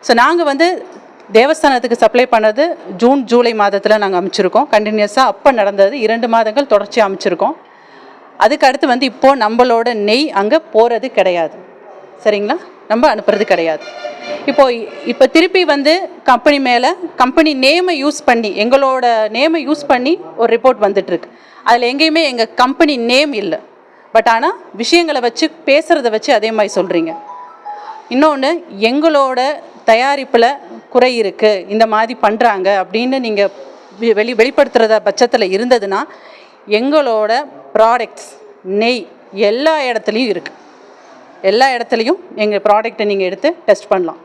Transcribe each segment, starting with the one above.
So நாங்கள் வந்து தேவஸ்தானத்துக்கு supply பண்ணது ஜூன் ஜூலை மாதத்தில் நாங்கள் அமைச்சிருக்கோம். கண்டினியூஸாக அப்போ நடந்தது 2 மாதங்கள் தொடர்ச்சியாக அமைச்சிருக்கோம். அதுக்கு அடுத்து வந்து இப்போது நம்மளோட நெய் அங்கே போகிறது கிடையாது, சரிங்களா, நம்ம அனுப்புறது கிடையாது. இப்போ திருப்பி வந்து கம்பெனி மேலே கம்பெனி நேமை யூஸ் பண்ணி, எங்களோட நேமை யூஸ் பண்ணி ஒரு ரிப்போர்ட் வந்துட்டுருக்கு. அதில் எங்கேயுமே எங்கள் கம்பெனி நேம் இல்லை. பட் ஆனால் விஷயங்களை வச்சு பேசுகிறத வச்சு அதே மாதிரி சொல்கிறீங்க. இன்னொன்று, எங்களோட தயாரிப்பில் குறை இருக்குது, இந்த மாதிரி பண்ணுறாங்க அப்படின்னு நீங்கள் வெளிப்படுத்துகிறத பட்சத்தில் இருந்ததுன்னா எங்களோட ப்ராடக்ட்ஸ் நெய் எல்லா இடத்துலையும் இருக்குது. எல்லா இடத்துலையும் எங்கள் ப்ராடக்டை நீங்கள் எடுத்து டெஸ்ட் பண்ணலாம்.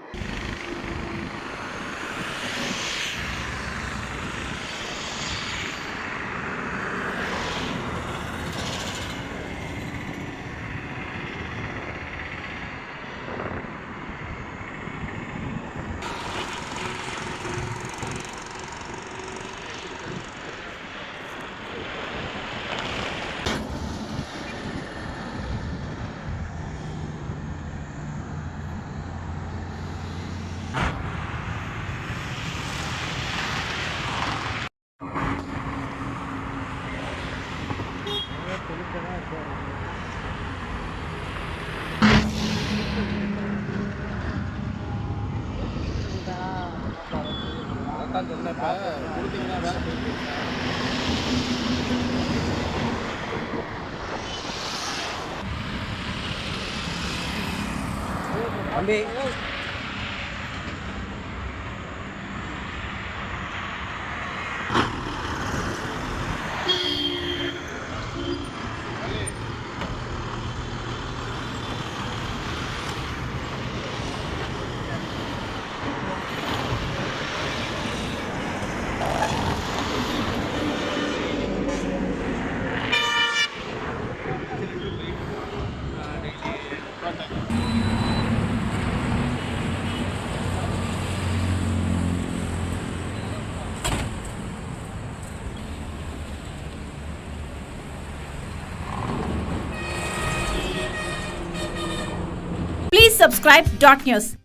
தம்பி Please subscribe Dot News.